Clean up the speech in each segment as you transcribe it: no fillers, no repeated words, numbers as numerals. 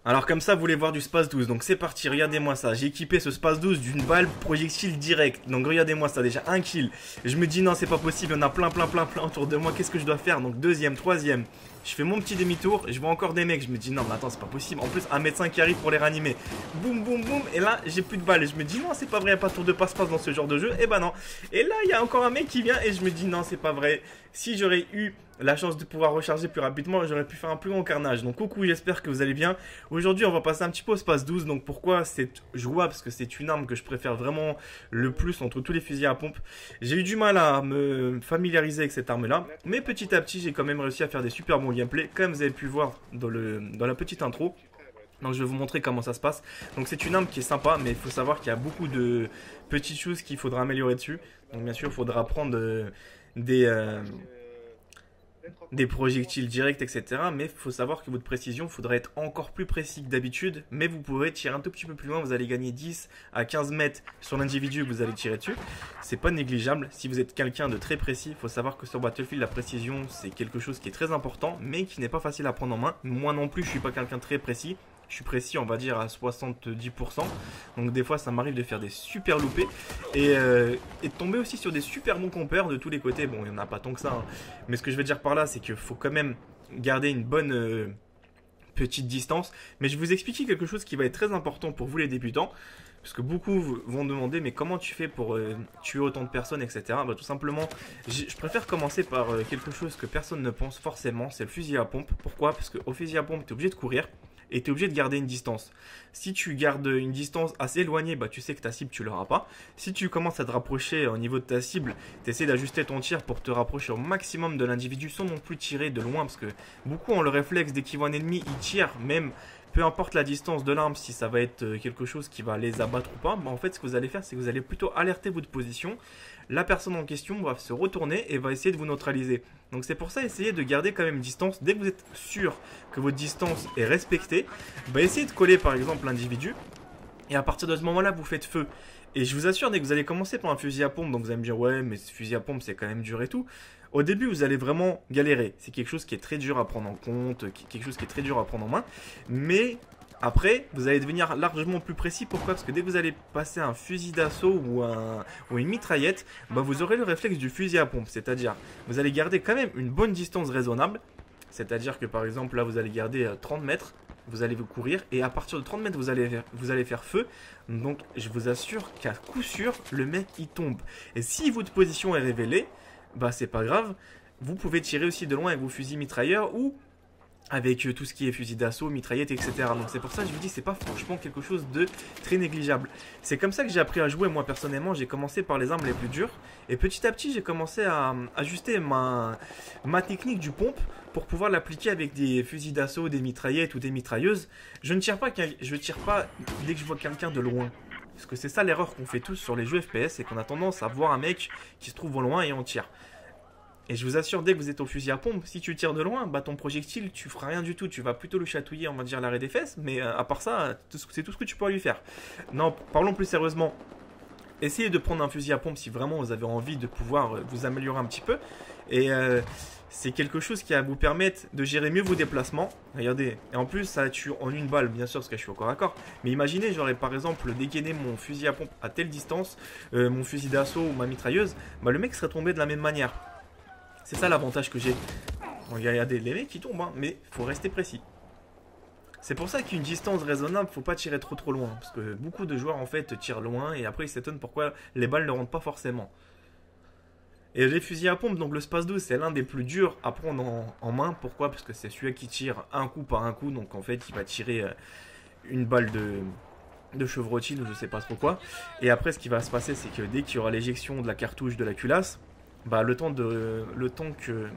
Alors comme ça, vous voulez voir du Space 12, donc c'est parti, regardez-moi ça. J'ai équipé ce Space 12 d'une balle projectile direct. Donc regardez-moi ça, déjà un kill. Je me dis non, c'est pas possible, il y en a plein autour de moi, qu'est-ce que je dois faire? Donc deuxième, troisième. Je fais mon petit demi-tour, je vois encore des mecs, je me dis non mais attends, c'est pas possible. En plus un médecin qui arrive pour les ranimer. Boum boum boum, et là j'ai plus de balles. Et je me dis non, c'est pas vrai, il n'y a pas de tour de passe-passe dans ce genre de jeu. Et bah non. Et là il y a encore un mec qui vient et je me dis non, c'est pas vrai. Si j'aurais eu la chance de pouvoir recharger plus rapidement, j'aurais pu faire un plus grand carnage. Donc coucou, j'espère que vous allez bien. Aujourd'hui on va passer un petit peu au Space 12. Donc pourquoi c'est jouable? Parce que c'est une arme que je préfère vraiment le plus entre tous les fusils à pompe. J'ai eu du mal à me familiariser avec cette arme là, mais petit à petit j'ai quand même réussi à faire des super bons gameplays, comme vous avez pu voir dans la petite intro. Donc je vais vous montrer comment ça se passe. Donc c'est une arme qui est sympa, mais il faut savoir qu'il y a beaucoup de petites choses qu'il faudra améliorer dessus. Donc bien sûr il faudra prendre des projectiles directs, etc. Mais il faut savoir que votre précision, il faudra être encore plus précis que d'habitude. Mais vous pourrez tirer un tout petit peu plus loin. Vous allez gagner 10 à 15 mètres sur l'individu que vous allez tirer dessus. C'est pas négligeable. Si vous êtes quelqu'un de très précis, il faut savoir que sur Battlefield, la précision, c'est quelque chose qui est très important, mais qui n'est pas facile à prendre en main. Moi non plus, je suis pas quelqu'un de très précis. Je suis précis, on va dire, à 70%. Donc des fois, ça m'arrive de faire des super loupés. Et de tomber aussi sur des super bons compères de tous les côtés. Bon, il n'y en a pas tant que ça, hein. Mais ce que je veux dire par là, c'est qu'il faut quand même garder une bonne petite distance. Mais je vais vous expliquer quelque chose qui va être très important pour vous les débutants. Parce que beaucoup vont demander, mais comment tu fais pour tuer autant de personnes, etc. Bah, tout simplement, je préfère commencer par quelque chose que personne ne pense forcément. C'est le fusil à pompe. Pourquoi? Parce qu'au fusil à pompe, tu es obligé de courir. Et tu es obligé de garder une distance. Si tu gardes une distance assez éloignée, bah, tu sais que ta cible, tu l'auras pas. Si tu commences à te rapprocher au niveau de ta cible, tu essaies d'ajuster ton tir pour te rapprocher au maximum de l'individu sans non plus tirer de loin. Parce que beaucoup ont le réflexe, dès qu'ils voient un ennemi, ils tirent même. Peu importe la distance de l'arme, si ça va être quelque chose qui va les abattre ou pas, bah en fait ce que vous allez faire, c'est que vous allez plutôt alerter votre position. La personne en question va se retourner et va essayer de vous neutraliser. Donc c'est pour ça, essayez de garder quand même une distance. Dès que vous êtes sûr que votre distance est respectée, bah essayez de coller par exemple l'individu. Et à partir de ce moment-là, vous faites feu. Et je vous assure, dès que vous allez commencer par un fusil à pompe, donc vous allez me dire ouais, mais ce fusil à pompe c'est quand même dur et tout. Au début, vous allez vraiment galérer. C'est quelque chose qui est très dur à prendre en compte, quelque chose qui est très dur à prendre en main. Mais après, vous allez devenir largement plus précis. Pourquoi? Parce que dès que vous allez passer un fusil d'assaut ou une mitraillette, bah vous aurez le réflexe du fusil à pompe. C'est-à-dire, vous allez garder quand même une bonne distance raisonnable. C'est-à-dire que par exemple, là, vous allez garder 30 mètres. Vous allez vous courir et à partir de 30 mètres, vous allez faire feu. Donc, je vous assure qu'à coup sûr, le mec, il tombe. Et si votre position est révélée, bah c'est pas grave, vous pouvez tirer aussi de loin avec vos fusils mitrailleurs ou avec tout ce qui est fusil d'assaut, mitraillette, etc. Donc c'est pour ça que je vous dis, c'est pas franchement quelque chose de très négligeable. C'est comme ça que j'ai appris à jouer. Moi personnellement, j'ai commencé par les armes les plus dures et petit à petit j'ai commencé à ajuster ma technique du pompe pour pouvoir l'appliquer avec des fusils d'assaut, des mitraillettes ou des mitrailleuses. Je tire pas dès que je vois quelqu'un de loin. Parce que c'est ça l'erreur qu'on fait tous sur les jeux FPS, c'est qu'on a tendance à voir un mec qui se trouve au loin et on tire. Et je vous assure, dès que vous êtes au fusil à pompe, si tu tires de loin, bah ton projectile, tu feras rien du tout. Tu vas plutôt le chatouiller, on va dire, l'arrêt des fesses, mais à part ça, c'est tout ce que tu pourras lui faire. Non, parlons plus sérieusement. Essayez de prendre un fusil à pompe si vraiment vous avez envie de pouvoir vous améliorer un petit peu. Et c'est quelque chose qui va vous permettre de gérer mieux vos déplacements. Regardez, et en plus ça tue en une balle, bien sûr, parce que je suis au corps à corps. Mais imaginez, j'aurais par exemple dégainé mon fusil à pompe à telle distance, mon fusil d'assaut ou ma mitrailleuse, bah le mec serait tombé de la même manière. C'est ça l'avantage que j'ai. Regardez, les mecs qui tombent, hein, mais il faut rester précis. C'est pour ça qu'une distance raisonnable, faut pas tirer trop loin. Parce que beaucoup de joueurs en fait tirent loin et après ils s'étonnent pourquoi les balles ne rentrent pas forcément. Et les fusils à pompe, donc le Space 12, c'est l'un des plus durs à prendre en main. Pourquoi? Parce que c'est celui qui tire un coup par un coup. Donc en fait, il va tirer une balle de chevrotine ou je sais pas trop quoi. Et après, ce qui va se passer, c'est que dès qu'il y aura l'éjection de la cartouche de la culasse, bah le temps que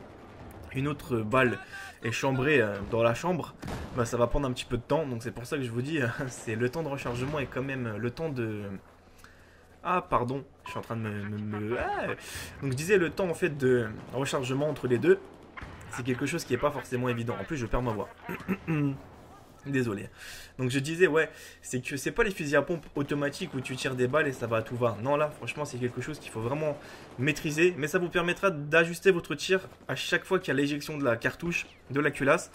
une autre balle est chambrée dans la chambre, bah ça va prendre un petit peu de temps. Donc c'est pour ça que je vous dis, c'est le temps de rechargement et quand même le temps de... Ah pardon, je suis en train de Ah. Donc je disais le temps en fait de rechargement entre les deux, c'est quelque chose qui n'est pas forcément évident. En plus je perds ma voix. Désolé. Donc je disais ouais, c'est que c'est pas les fusils à pompe automatiques où tu tires des balles et ça va à tout va. Non là franchement c'est quelque chose qu'il faut vraiment maîtriser. Mais ça vous permettra d'ajuster votre tir à chaque fois qu'il y a l'éjection de la cartouche de la culasse.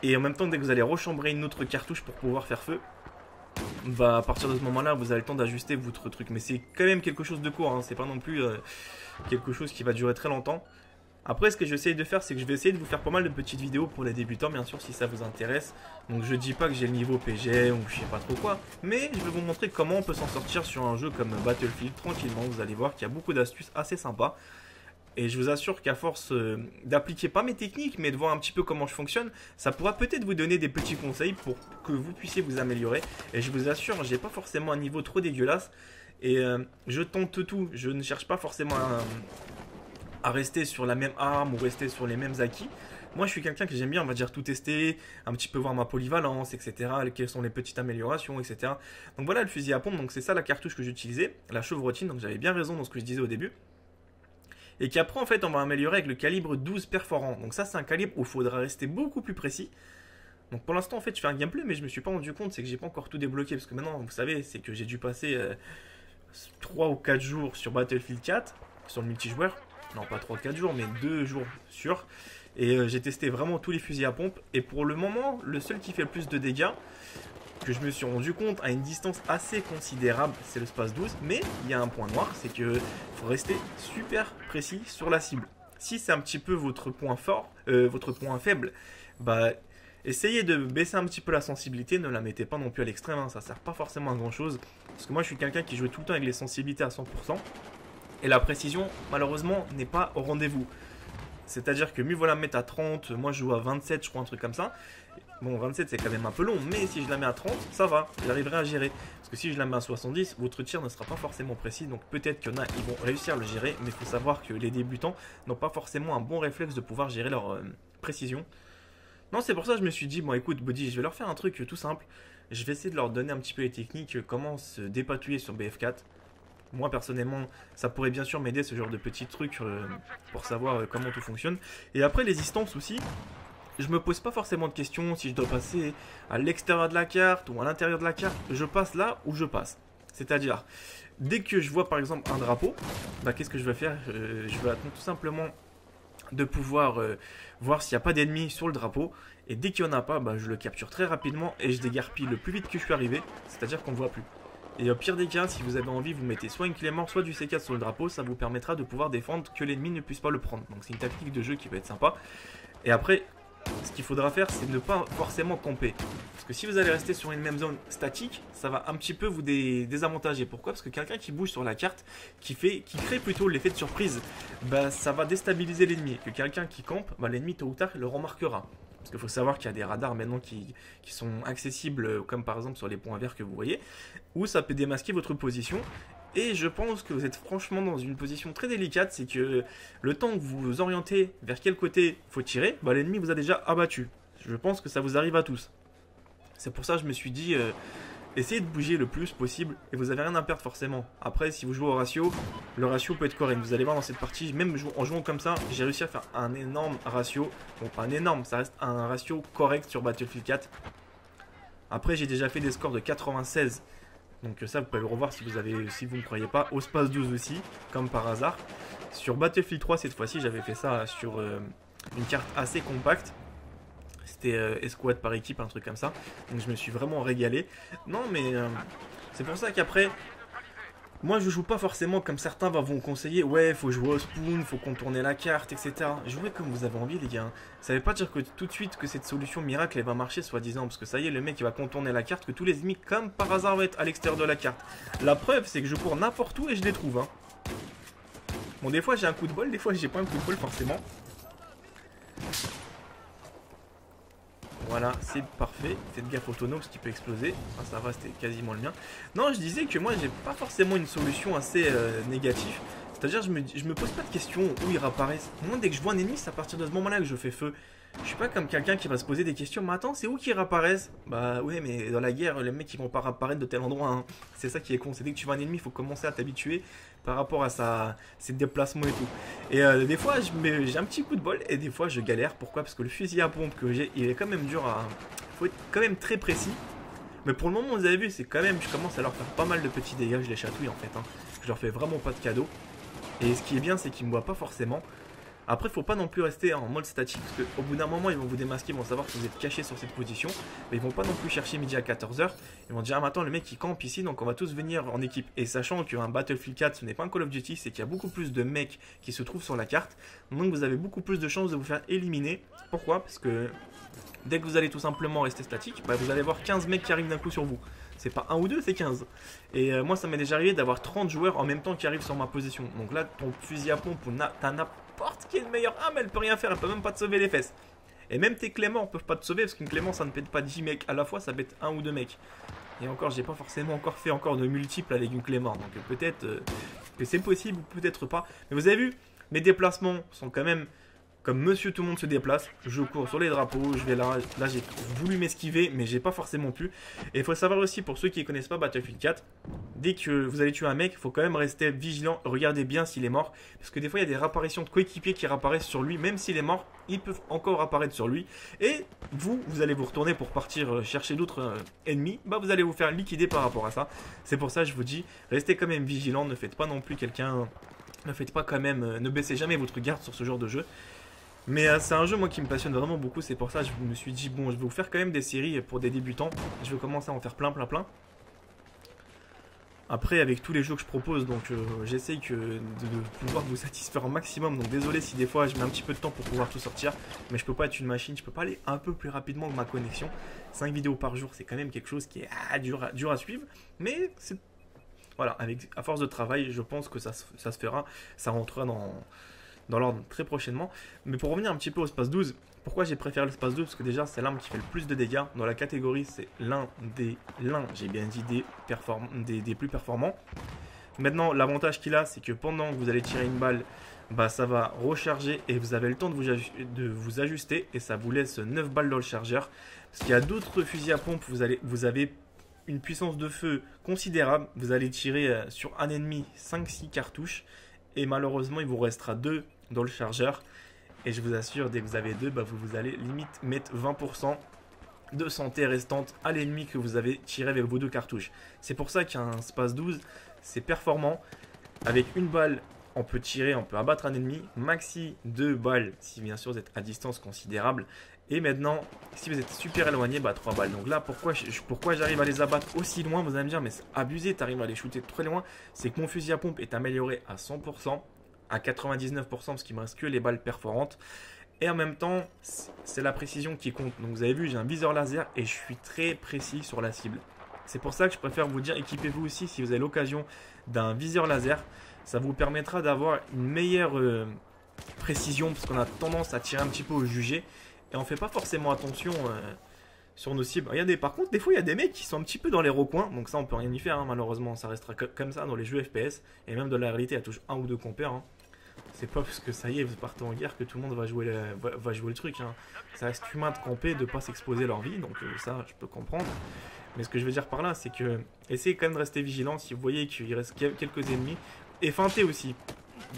Et en même temps, dès que vous allez rechambrer une autre cartouche pour pouvoir faire feu, bah, à partir de ce moment-là, vous avez le temps d'ajuster votre truc. Mais c'est quand même quelque chose de court, hein. C'est pas non plus quelque chose qui va durer très longtemps. Après, ce que j'essaye de faire, c'est que je vais essayer de vous faire pas mal de petites vidéos pour les débutants, bien sûr, si ça vous intéresse. Donc je dis pas que j'ai le niveau PG ou je sais pas trop quoi, mais je vais vous montrer comment on peut s'en sortir sur un jeu comme Battlefield tranquillement. Vous allez voir qu'il y a beaucoup d'astuces assez sympas. Et je vous assure qu'à force d'appliquer pas mes techniques, mais de voir un petit peu comment je fonctionne, ça pourra peut-être vous donner des petits conseils pour que vous puissiez vous améliorer. Et je vous assure, j'ai pas forcément un niveau trop dégueulasse. Et je tente tout. Je ne cherche pas forcément à rester sur la même arme ou rester sur les mêmes acquis. Moi, je suis quelqu'un que j'aime bien, on va dire, tout tester, un petit peu voir ma polyvalence, etc. Quelles sont les petites améliorations, etc. Donc voilà le fusil à pompe. Donc c'est ça la cartouche que j'utilisais, la chevrotine. Donc j'avais bien raison dans ce que je disais au début. Et qu'après, en fait, on va améliorer avec le calibre 12 perforant. Donc ça, c'est un calibre où il faudra rester beaucoup plus précis. Donc pour l'instant, en fait, je fais un gameplay, mais je me suis pas rendu compte, c'est que j'ai pas encore tout débloqué. Parce que maintenant, vous savez, c'est que j'ai dû passer 3 ou 4 jours sur Battlefield 4, sur le multijoueur. Non, pas 3 ou 4 jours, mais 2 jours sûrs. Et j'ai testé vraiment tous les fusils à pompe. Et pour le moment, le seul qui fait le plus de dégâts, que je me suis rendu compte à une distance assez considérable, c'est le Space 12. Mais il y a un point noir, c'est que faut rester super précis sur la cible. Si c'est un petit peu votre point fort, votre point faible, bah essayez de baisser un petit peu la sensibilité, ne la mettez pas non plus à l'extrême, hein, ça sert pas forcément à grand chose. Parce que moi je suis quelqu'un qui joue tout le temps avec les sensibilités à 100%. Et la précision, malheureusement, n'est pas au rendez-vous. C'est-à-dire que mieux vaut la mettre à 30, moi je joue à 27, je crois, un truc comme ça. Bon, 27 c'est quand même un peu long, mais si je la mets à 30, ça va, j'arriverai à gérer. Parce que si je la mets à 70, votre tir ne sera pas forcément précis, donc peut-être qu'il y en a, ils vont réussir à le gérer, mais il faut savoir que les débutants n'ont pas forcément un bon réflexe de pouvoir gérer leur précision. Non, c'est pour ça que je me suis dit, bon écoute, Buddy, je vais leur faire un truc tout simple. Je vais essayer de leur donner un petit peu les techniques, comment se dépatouiller sur BF4. Moi personnellement, ça pourrait bien sûr m'aider ce genre de petits trucs pour savoir comment tout fonctionne. Et après les distances aussi, je me pose pas forcément de questions si je dois passer à l'extérieur de la carte ou à l'intérieur de la carte. Je passe là où je passe. C'est-à-dire, dès que je vois par exemple un drapeau, bah, qu'est-ce que je vais faire? Je vais attendre tout simplement de pouvoir voir s'il n'y a pas d'ennemis sur le drapeau. Et dès qu'il n'y en a pas, bah, je le capture très rapidement et je dégarpille le plus vite que je suis arrivé. C'est-à-dire qu'on ne voit plus. Et au pire des cas, si vous avez envie, vous mettez soit une clé mort, soit du C4 sur le drapeau. Ça vous permettra de pouvoir défendre que l'ennemi ne puisse pas le prendre. Donc c'est une tactique de jeu qui va être sympa. Et après, ce qu'il faudra faire, c'est ne pas forcément camper. Parce que si vous allez rester sur une même zone statique, ça va un petit peu vous désavantager. Pourquoi? Parce que quelqu'un qui bouge sur la carte, qui crée plutôt l'effet de surprise, bah, ça va déstabiliser l'ennemi. Que quelqu'un qui campe, bah, l'ennemi tôt ou tard le remarquera. Parce qu'il faut savoir qu'il y a des radars maintenant qui sont accessibles, comme par exemple sur les points verts que vous voyez, où ça peut démasquer votre position. Et je pense que vous êtes franchement dans une position très délicate, c'est que le temps que vous vous orientez vers quel côté il faut tirer, bah, l'ennemi vous a déjà abattu. Je pense que ça vous arrive à tous. C'est pour ça que je me suis dit, essayez de bouger le plus possible et vous n'avez rien à perdre forcément. Après, si vous jouez au ratio, le ratio peut être correct. Vous allez voir dans cette partie, même en jouant comme ça, j'ai réussi à faire un énorme ratio. Bon, pas un énorme, ça reste un ratio correct sur Battlefield 4. Après, j'ai déjà fait des scores de 96. Donc ça, vous pouvez le revoir si vous ne me croyez pas. Au Space 12 aussi, comme par hasard. Sur Battlefield 3, cette fois-ci, j'avais fait ça sur une carte assez compacte. C'était escouade par équipe, un truc comme ça. Donc je me suis vraiment régalé. Non, mais c'est pour ça qu'après, moi je joue pas forcément comme certains vont vous conseiller. Ouais, faut jouer au spawn, faut contourner la carte, etc. Jouez comme vous avez envie, les gars. Ça veut pas dire que tout de suite que cette solution miracle elle va marcher, soi-disant. Parce que ça y est, le mec il va contourner la carte, que tous les ennemis, comme par hasard, vont être à l'extérieur de la carte. La preuve, c'est que je cours n'importe où et je les trouve. Hein. Bon, des fois j'ai un coup de bol, des fois j'ai pas un coup de bol forcément. Voilà, c'est parfait. Faites gaffe au tonneau parce qu'il peut exploser. Enfin, ça va, c'était quasiment le mien. Non, je disais que moi, j'ai pas forcément une solution assez négative. C'est-à-dire, je me pose pas de questions où ils réapparaissent. Moi, dès que je vois un ennemi, c'est à partir de ce moment-là que je fais feu. Je suis pas comme quelqu'un qui va se poser des questions. Mais attends, c'est où qu'ils réapparaissent? Bah ouais, mais dans la guerre, les mecs ils vont pas réapparaître de tel endroit. Hein. C'est ça qui est con. C'est dès que tu vois un ennemi, il faut commencer à t'habituer par rapport à ses déplacements et tout. Et des fois, j'ai un petit coup de bol et des fois, je galère. Pourquoi? Parce que le fusil à pompe que j'ai, il est quand même dur à. Faut être quand même très précis. Mais pour le moment, vous avez vu, c'est quand même. Je commence à leur faire pas mal de petits dégâts. Je les chatouille en fait. Hein. Je leur fais vraiment pas de cadeaux. Et ce qui est bien, c'est qu'ils me voient pas forcément. Après, faut pas non plus rester en mode statique, parce qu'au bout d'un moment, ils vont vous démasquer, ils vont savoir que vous êtes caché sur cette position, mais ils vont pas non plus chercher midi à 14h. Ils vont dire, ah maintenant le mec il campe ici, donc on va tous venir en équipe. Et sachant qu'un Battlefield 4, ce n'est pas un Call of Duty, c'est qu'il y a beaucoup plus de mecs qui se trouvent sur la carte, donc vous avez beaucoup plus de chances de vous faire éliminer. Pourquoi? Parce que dès que vous allez tout simplement rester statique, bah, vous allez voir 15 mecs qui arrivent d'un coup sur vous. C'est pas un ou deux, c'est 15. Et moi, ça m'est déjà arrivé d'avoir 30 joueurs en même temps qui arrivent sur ma position. Donc là, ton fusil à pompe, t'as n'importe qui est le meilleur arme, elle peut rien faire, elle peut même pas te sauver les fesses. Et même tes cléments peuvent pas te sauver parce qu'une clément ça ne pète pas 10 mecs à la fois, ça pète un ou deux mecs. Et encore, j'ai pas forcément encore fait de multiples avec une clément. Donc peut-être que c'est possible ou peut-être pas. Mais vous avez vu, mes déplacements sont quand même comme monsieur tout le monde se déplace. Je cours sur les drapeaux, je vais là j'ai voulu m'esquiver mais j'ai pas forcément pu. Et il faut savoir aussi pour ceux qui ne connaissent pas Battlefield 4, dès que vous allez tuer un mec, il faut quand même rester vigilant, regardez bien s'il est mort. Parce que des fois il y a des réapparitions de coéquipiers qui réapparaissent sur lui, même s'il est mort, ils peuvent encore apparaître sur lui. Et vous allez vous retourner pour partir chercher d'autres ennemis, bah vous allez vous faire liquider par rapport à ça. C'est pour ça que je vous dis, restez quand même vigilant, ne faites pas non plus ne baissez jamais votre garde sur ce genre de jeu. Mais c'est un jeu moi qui me passionne vraiment beaucoup, c'est pour ça que je me suis dit bon je vais vous faire quand même des séries pour des débutants, je vais commencer à en faire plein. Après avec tous les jeux que je propose donc j'essaye de pouvoir vous satisfaire au maximum, donc désolé si des fois je mets un petit peu de temps pour pouvoir tout sortir, mais je peux pas être une machine, je peux pas aller un peu plus rapidement que ma connexion. 5 vidéos par jour c'est quand même quelque chose qui est dur à suivre, mais c'est... Voilà, à force de travail je pense que ça se fera, ça rentrera dans l'ordre très prochainement. Mais pour revenir un petit peu au Space 12, pourquoi j'ai préféré le Space 12? Parce que déjà c'est l'arme qui fait le plus de dégâts dans la catégorie, c'est j'ai bien dit des plus performants. Maintenant l'avantage qu'il a c'est que pendant que vous allez tirer une balle, bah ça va recharger et vous avez le temps de vous ajuster et ça vous laisse 9 balles dans le chargeur. Parce qu'il y a d'autres fusils à pompe, vous avez une puissance de feu considérable, vous allez tirer sur un ennemi 5-6 cartouches et malheureusement il vous restera 2 dans le chargeur et je vous assure dès que vous avez 2 bah vous allez limite mettre 20% de santé restante à l'ennemi que vous avez tiré avec vos 2 cartouches. C'est pour ça qu'un Space 12 c'est performant. Avec une balle on peut abattre un ennemi, maxi 2 balles si bien sûr vous êtes à distance considérable. Et maintenant, si vous êtes super éloigné, bah 3 balles. Donc là, pourquoi j'arrive à les abattre aussi loin? Vous allez me dire, mais c'est abusé, tu arrives à les shooter très loin. C'est que mon fusil à pompe est amélioré à 100%, à 99%, parce qu'il me reste que les balles perforantes. Et en même temps, c'est la précision qui compte. Donc vous avez vu, j'ai un viseur laser et je suis très précis sur la cible. C'est pour ça que je préfère vous dire, équipez-vous aussi si vous avez l'occasion d'un viseur laser. Ça vous permettra d'avoir une meilleure précision, parce qu'on a tendance à tirer un petit peu au jugé. Et on fait pas forcément attention sur nos cibles. Regardez, par contre, des fois, il y a des mecs qui sont un petit peu dans les recoins. Donc ça, on peut rien y faire, hein, malheureusement. Ça restera comme ça dans les jeux FPS. Et même dans la réalité, il y a toujours un ou deux compères. Hein. C'est pas parce que ça y est, vous partez en guerre que tout le monde va jouer le truc. Hein. Ça reste humain de camper, de pas s'exposer leur vie. Donc ça, je peux comprendre. Mais ce que je veux dire par là, c'est que essayez quand même de rester vigilant. Si vous voyez qu'il reste quelques ennemis. Et feintez aussi.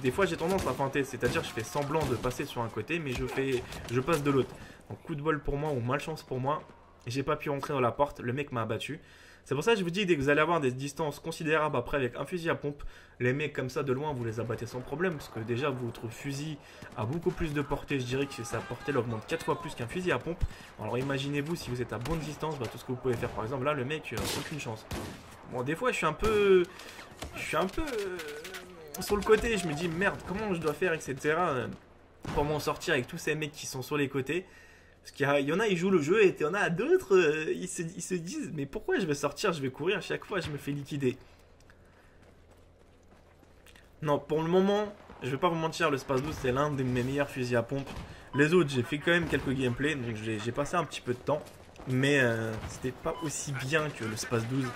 Des fois j'ai tendance à feinter, c'est-à-dire je fais semblant de passer sur un côté mais je passe de l'autre. Donc coup de bol pour moi ou malchance pour moi, j'ai pas pu rentrer dans la porte, le mec m'a abattu. C'est pour ça que je vous dis, dès que vous allez avoir des distances considérables après avec un fusil à pompe, les mecs comme ça de loin vous les abattez sans problème. Parce que déjà votre fusil a beaucoup plus de portée, je dirais que sa portée augmente 4 fois plus qu'un fusil à pompe. Alors imaginez-vous si vous êtes à bonne distance, bah, tout ce que vous pouvez faire par exemple là le mec, aucune chance. Bon des fois je suis un peu sur le côté, je me dis merde comment je dois faire etc pour m'en sortir avec tous ces mecs qui sont sur les côtés. Parce qu'il y en a ils jouent le jeu et il y en a d'autres ils se disent mais pourquoi je vais sortir, je vais courir à chaque fois je me fais liquider. Non pour le moment je vais pas vous mentir, le Space 12 c'est l'un de mes meilleurs fusils à pompe. Les autres j'ai fait quand même quelques gameplays donc j'ai passé un petit peu de temps. Mais c'était pas aussi bien que le Space 12.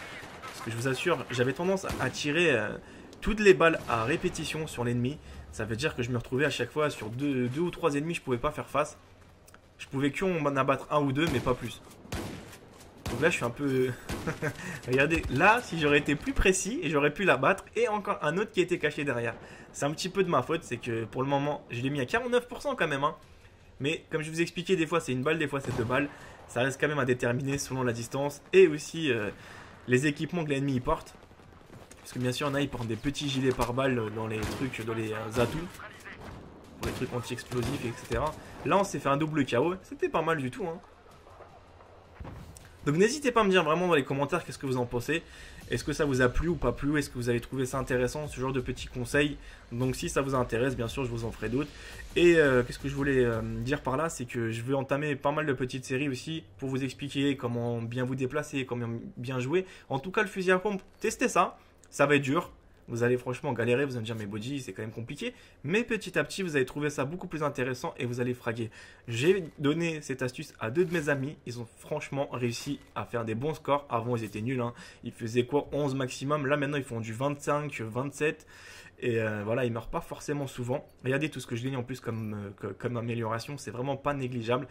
Parce que je vous assure j'avais tendance à tirer toutes les balles à répétition sur l'ennemi. Ça veut dire que je me retrouvais à chaque fois sur deux ou trois ennemis, je pouvais pas faire face. Je pouvais qu'en abattre un ou deux, mais pas plus. Donc là, je suis un peu... Regardez, là, si j'aurais été plus précis, j'aurais pu l'abattre. Et encore un autre qui était caché derrière. C'est un petit peu de ma faute, c'est que pour le moment, je l'ai mis à 49% quand même. Hein. Mais comme je vous expliquais, des fois c'est une balle, des fois c'est 2 balles. Ça reste quand même à déterminer selon la distance. Et aussi les équipements que l'ennemi porte. Parce que bien sûr, il y en a, ils portent des petits gilets pare-balles dans les trucs, dans les atouts. pour les trucs anti-explosifs, etc. Là, on s'est fait un double KO. C'était pas mal du tout, hein. Donc n'hésitez pas à me dire vraiment dans les commentaires qu'est-ce que vous en pensez. Est-ce que ça vous a plu ou pas plu? Est-ce que vous avez trouvé ça intéressant, ce genre de petits conseils? Donc si ça vous intéresse, bien sûr, je vous en ferai d'autres. Et qu'est-ce que je voulais dire par là? C'est que je vais entamer pas mal de petites séries aussi pour vous expliquer comment bien vous déplacer, comment bien jouer. En tout cas, le fusil à pompe, testez ça. Ça va être dur. Vous allez franchement galérer, vous allez me dire mais Bodji c'est quand même compliqué. Mais petit à petit vous allez trouver ça beaucoup plus intéressant et vous allez fraguer. J'ai donné cette astuce à 2 de mes amis. Ils ont franchement réussi à faire des bons scores. Avant ils étaient nuls, hein. Ils faisaient quoi 11 maximum. Là maintenant ils font du 25, 27. Et voilà, ils meurent pas forcément souvent. Regardez tout ce que je gagne en plus comme amélioration. C'est vraiment pas négligeable.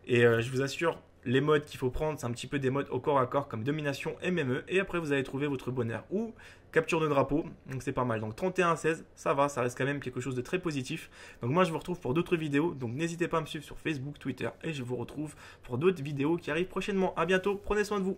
Et je vous assure, les modes qu'il faut prendre, c'est un petit peu des modes au corps à corps comme domination, MME. Et après, vous allez trouver votre bonheur ou capture de drapeau. Donc c'est pas mal. Donc 31-16, ça va, ça reste quand même quelque chose de très positif. Donc moi, je vous retrouve pour d'autres vidéos. Donc n'hésitez pas à me suivre sur Facebook, Twitter. Et je vous retrouve pour d'autres vidéos qui arrivent prochainement. À bientôt, prenez soin de vous.